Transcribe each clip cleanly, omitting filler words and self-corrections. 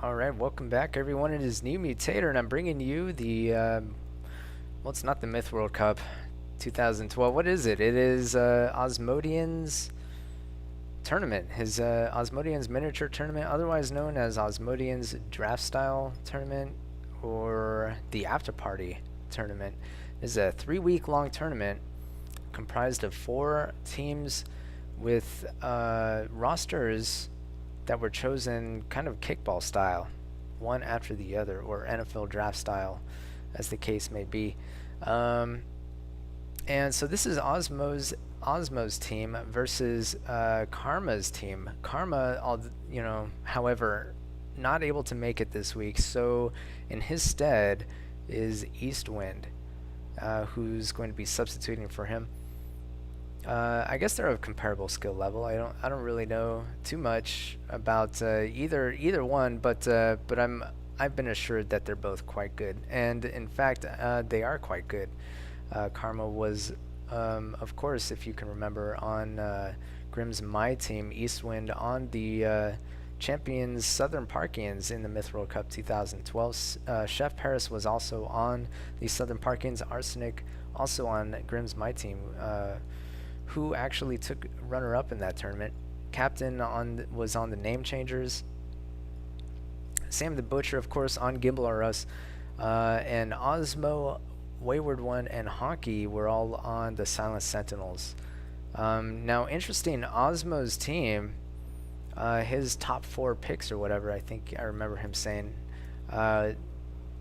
Alright, welcome back everyone. It is NewMutator and I'm bringing you the, well, it's not the Myth World Cup 2012. What is it? It is Osmodian's tournament. His Osmodian's miniature tournament, otherwise known as Osmodian's draft style tournament or the after party tournament. This is a 3-week long tournament comprised of 4 teams with rosters that were chosen kind of kickball style, one after the other, or NFL draft style, as the case may be. And so this is Osmo's team versus Karma's team. Karma, however, not able to make it this week, so in his stead is Eastwind, who's going to be substituting for him. I guess they're of comparable skill level. I don't really know too much about either one, but I've been assured that they're both quite good, and in fact they are quite good. Karma was, of course, if you can remember, on Grimm's My Team, Eastwind on the champions Southern Parkians in the Myth World Cup 2012. Chef Paris was also on the Southern Parkians. Arsenic also on Grimm's My Team, who actually took runner-up in that tournament. Captain was on the Name Changers. Sam the Butcher, of course, on Gimbal R Us. And Osmo, Wayward One, and Honky were all on the Silent Sentinels. Now, interesting, Osmo's team, his top 4 picks or whatever, I think I remember him saying,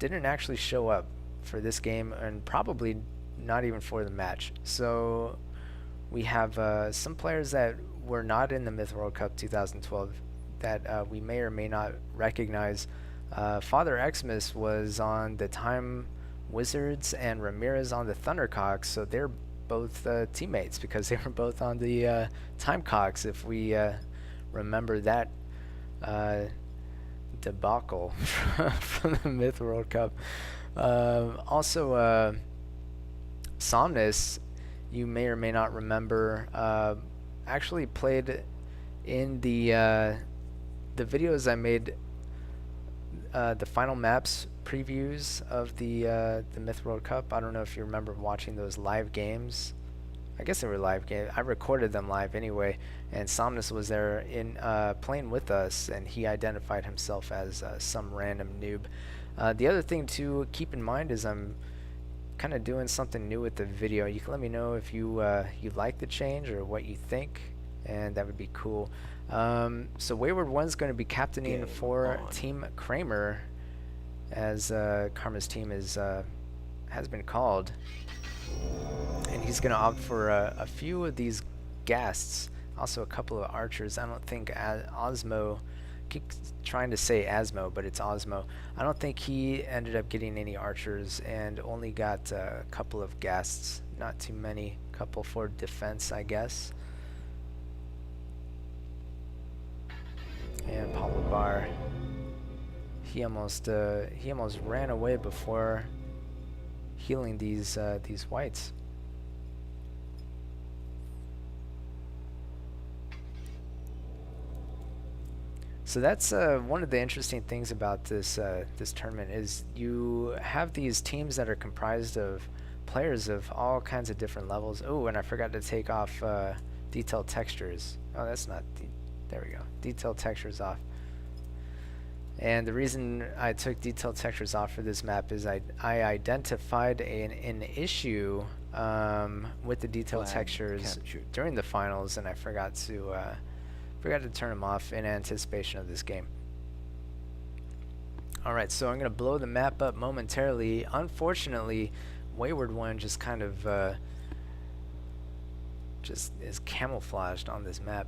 didn't actually show up for this game, and probably not even for the match. So we have some players that were not in the Myth World Cup 2012 that we may or may not recognize. Father Xmas was on the Time Wizards and Ramirez on the Thundercocks, so they're both teammates because they were both on the Timecocks, if we remember that debacle from the Myth World Cup. Also, Somnus, you may or may not remember, actually played in the videos I made, the final maps previews of the Myth World Cup. I don't know if you remember watching those live games. I guess they were live games. I recorded them live anyway, and Somnus was there in playing with us, and he identified himself as some random noob. The other thing to keep in mind is I'm kind of doing something new with the video. You can let me know if you like the change or what you think, and that would be cool. So Wayward One's going to be captaining for Team Kramer, as Karma's team is has been called, and he's going to opt for a few of these guests, also a couple of archers. I don't think Osmo, keep trying to say Asmo, but it's Osmo. I don't think he ended up getting any archers and only got a couple of guests, not too many, couple for defense, I guess. And Pablo Bar, he almost ran away before healing these whites. So that's one of the interesting things about this this tournament is you have these teams that are comprised of players of all kinds of different levels. Oh, and I forgot to take off detailed textures. Oh, that's not. There we go. Detailed textures off. And the reason I took detailed textures off for this map is I identified an issue with the detailed textures during the finals, and I forgot to turn them off in anticipation of this game. Alright, so I'm going to blow the map up momentarily. Unfortunately, Wayward One just kind of just is camouflaged on this map.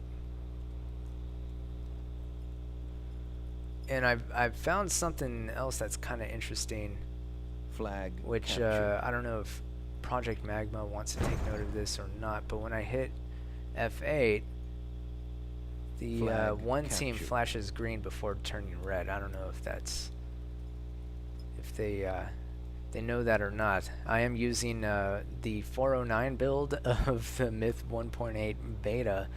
And I've found something else that's kind of interesting, which I don't know if Project Magma wants to take note of this or not, but when I hit F8, the one team flashes green before turning red. I don't know if that's, if they know that or not. I am using the 409 build of the Myth 1.8 beta.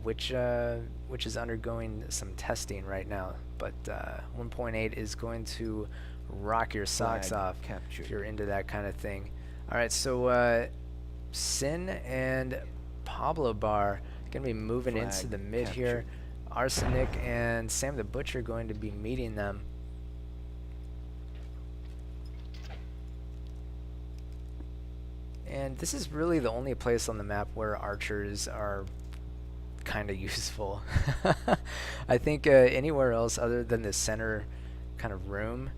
which is undergoing some testing right now. But 1.8 is going to rock your socks off if you're into that kind of thing. All right, so Sin and Pablo Bar going to be moving into the mid here. Arsenic and Sam the Butcher going to be meeting them. And this is really the only place on the map where archers are kind of useful. I think anywhere else other than the center kind of room,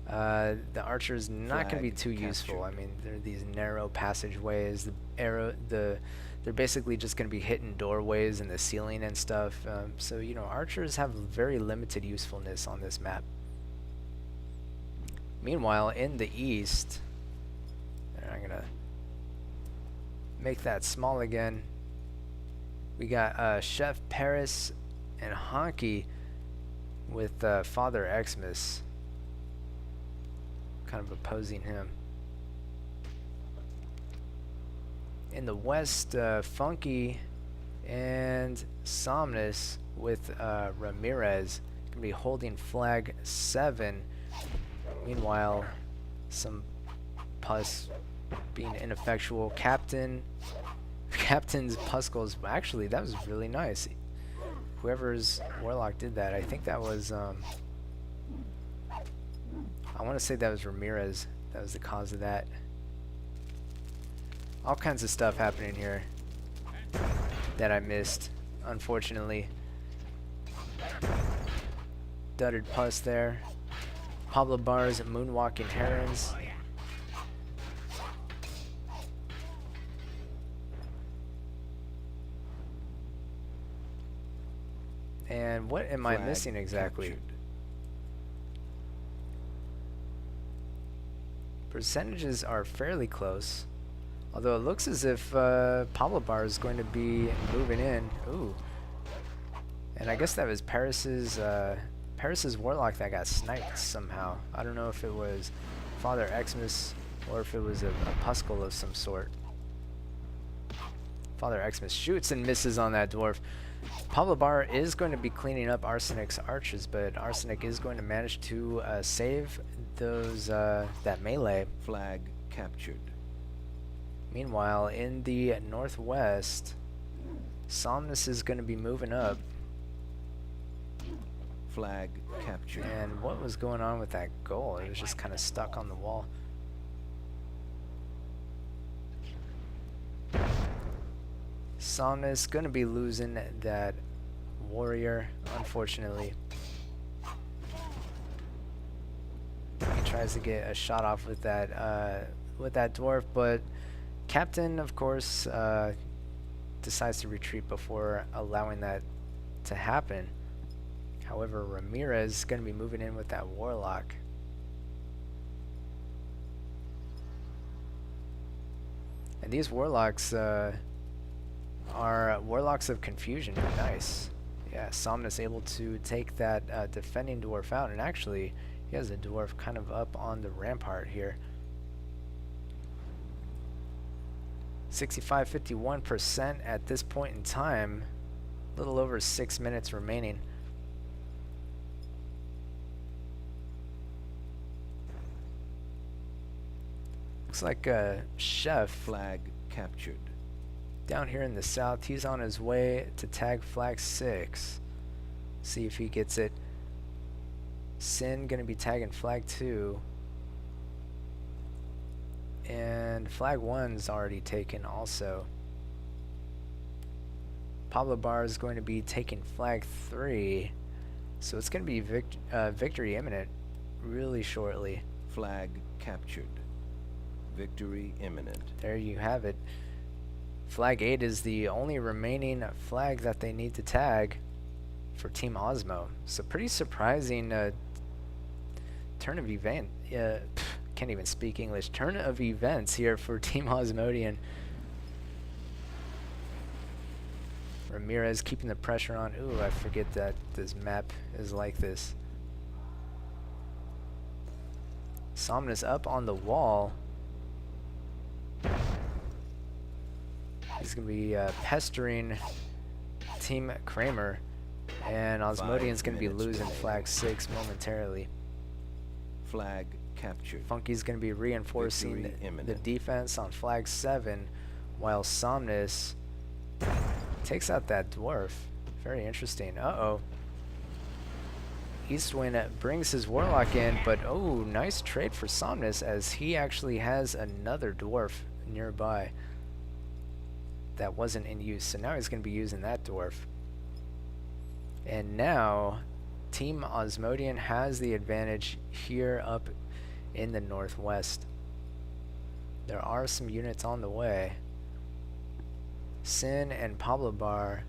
the archer is not going to be too useful. I mean, there are these narrow passageways. They're basically just going to be hitting doorways in the ceiling and stuff. So you know, archers have very limited usefulness on this map. Meanwhile, in the east, I'm gonna make that small again. We got Chef Paris and Honky with Father Xmas kind of opposing him. In the west, Funky and Somnus with Ramirez gonna be holding flag 7. Meanwhile, some pus being ineffectual. Captain's Puskles. Actually, that was really nice. Whoever's Warlock did that, I think that was I want to say that was Ramirez. That was the cause of that. All kinds of stuff happening here that I missed, unfortunately. Dudded Pus there. Pablo Bar's Moonwalking Herons. And what am I missing exactly? Captured. Percentages are fairly close. Although it looks as if Pablo Bar is going to be moving in. Ooh. And I guess that was Paris's Warlock that got sniped somehow. I don't know if it was Father Xmas or if it was a Puskle of some sort. Father Xmas shoots and misses on that dwarf. Pablo Bar is going to be cleaning up Arsenic's archers, but Arsenic is going to manage to save those that melee. Flag captured. Meanwhile, in the northwest, Somnus is going to be moving up. Flag captured. And what was going on with that goal? It was just kind of stuck on the wall. Somnus going to be losing that warrior, unfortunately. He tries to get a shot off with that dwarf, but Captain, of course, decides to retreat before allowing that to happen. However, Ramirez is going to be moving in with that Warlock. And these Warlocks are Warlocks of Confusion. Nice. Yeah, Somnus able to take that defending dwarf out, and actually he has a dwarf kind of up on the rampart here. 65-51% at this point in time. A little over 6 minutes remaining. Looks like Chef Flag captured. Down here in the south, he's on his way to tag flag 6. See if he gets it. Sin gonna be tagging flag 2. And flag 1's already taken also. Pablo Bar is going to be taking flag 3. So it's going to be victory imminent really shortly. Flag captured. Victory imminent. There you have it. Flag 8 is the only remaining flag that they need to tag for Team Asmo. So pretty surprising turn of event. Can't even speak English. Turn of events here for Team Osmodian. Ramirez keeping the pressure on. Ooh, I forget that this map is like this. Somnus up on the wall. He's going to be pestering Team Kramer, and Osmodian's going to be 5 losing minutes flag 6 momentarily. Flag captured. Funky's going to be reinforcing Victory the imminent. defense on flag 7, while Somnus takes out that dwarf. Very interesting. Uh-oh. Eastwind brings his warlock in, but oh, nice trade for Somnus, as he actually has another dwarf nearby that wasn't in use. So now he's going to be using that dwarf. And now Team Osmodian has the advantage here up in the northwest. There are some units on the way. Sin and Pablo Bar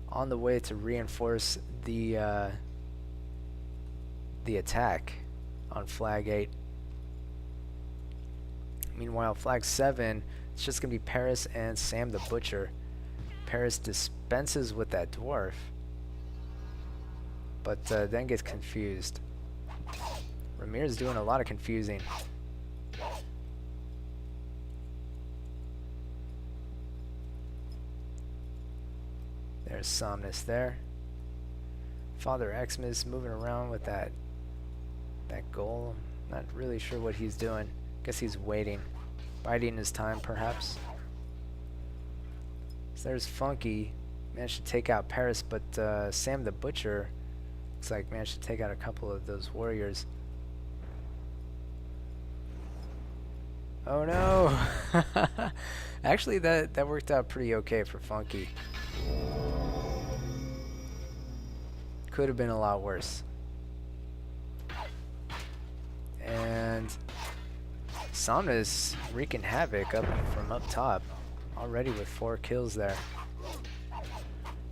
on the way to reinforce the attack on flag 8. Meanwhile, flag 7, it's just going to be Paris and Sam the Butcher. Paris dispenses with that dwarf, but then gets confused. Ramir's doing a lot of confusing. There's Somnus there. Father Xmas moving around with that goal. Not really sure what he's doing. Guess he's waiting. Biding his time, perhaps. So there's Funky. Managed to take out Paris, but Sam the Butcher looks like managed to take out a couple of those warriors. Oh no! Actually, that worked out pretty okay for Funky. Could have been a lot worse. And Somnus wreaking havoc up from up top, already with 4 kills there.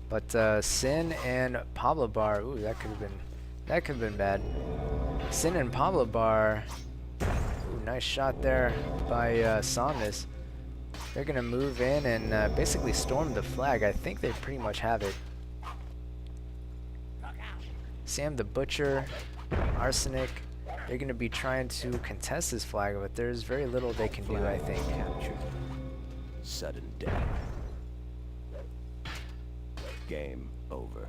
But Sin and Pablo Bar, ooh, that could have been bad. Sin and Pablo Bar, ooh, nice shot there by Somnus. They're gonna move in and basically storm the flag. I think they pretty much have it. Sam the Butcher, Arsenic, they're going to be trying to contest this flag, but there's very little they can do, I think. Captured. Sudden death. Game over.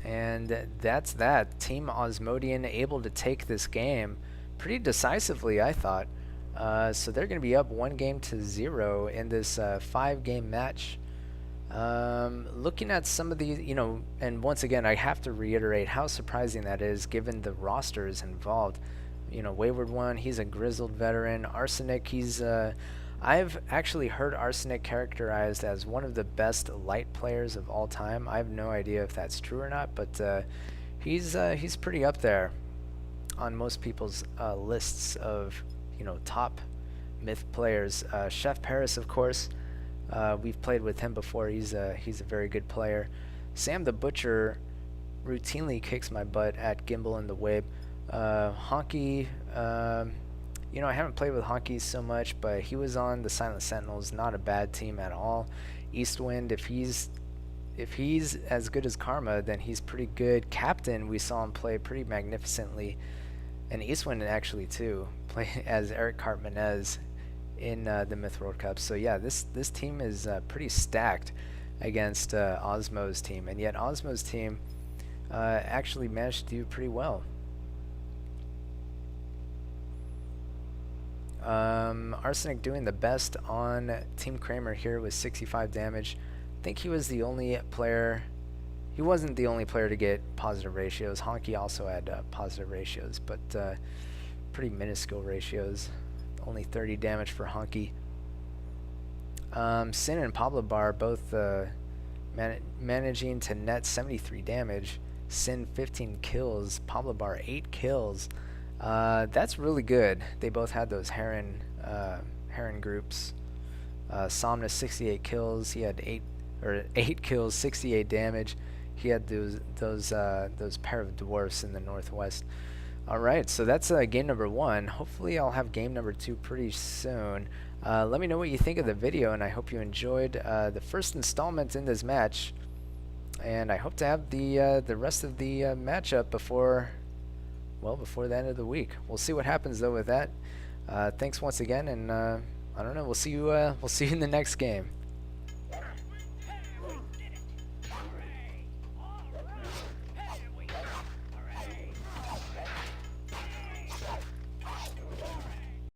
And that's that. Team Osmodian able to take this game pretty decisively, I thought. So they're going to be up 1-0 in this 5-game match. Looking at some of these, and once again, I have to reiterate how surprising that is given the rosters involved. Wayward One, he's a grizzled veteran. Arsenic, I've actually heard Arsenic characterized as one of the best light players of all time. I have no idea if that's true or not, but he's pretty up there on most people's lists of, top myth players. Chef Paris, of course. We've played with him before. He's a very good player. Sam the Butcher routinely kicks my butt at Gimbal and the Wabe. Honky, I haven't played with Honky so much, but he was on the Silent Sentinels. Not a bad team at all. Eastwind, if he's as good as Karma, then he's pretty good. Captain, we saw him play pretty magnificently, and Eastwind actually too play as Eric Cartmanez in the Myth World Cup. So yeah, this team is pretty stacked against Osmo's team, and yet Osmo's team actually managed to do pretty well. Arsenic doing the best on Team Kramer here with 65 damage. I think he was the only player. He wasn't the only player to get positive ratios. Honky also had positive ratios, but pretty minuscule ratios. Only 30 damage for Honky. Sin and Pablo Bar both managing to net 73 damage. Sin 15 kills, Pablo Bar 8 kills. That's really good. They both had those Heron groups. Somnus 68 kills. He had 8 kills, 68 damage. He had those pair of dwarfs in the northwest. All right, so that's game number 1. Hopefully I'll have game number 2 pretty soon. Let me know what you think of the video, and I hope you enjoyed the first installment in this match. And I hope to have the rest of the matchup before the end of the week. We'll see what happens though with that. Thanks once again, and I don't know. We'll see you in the next game.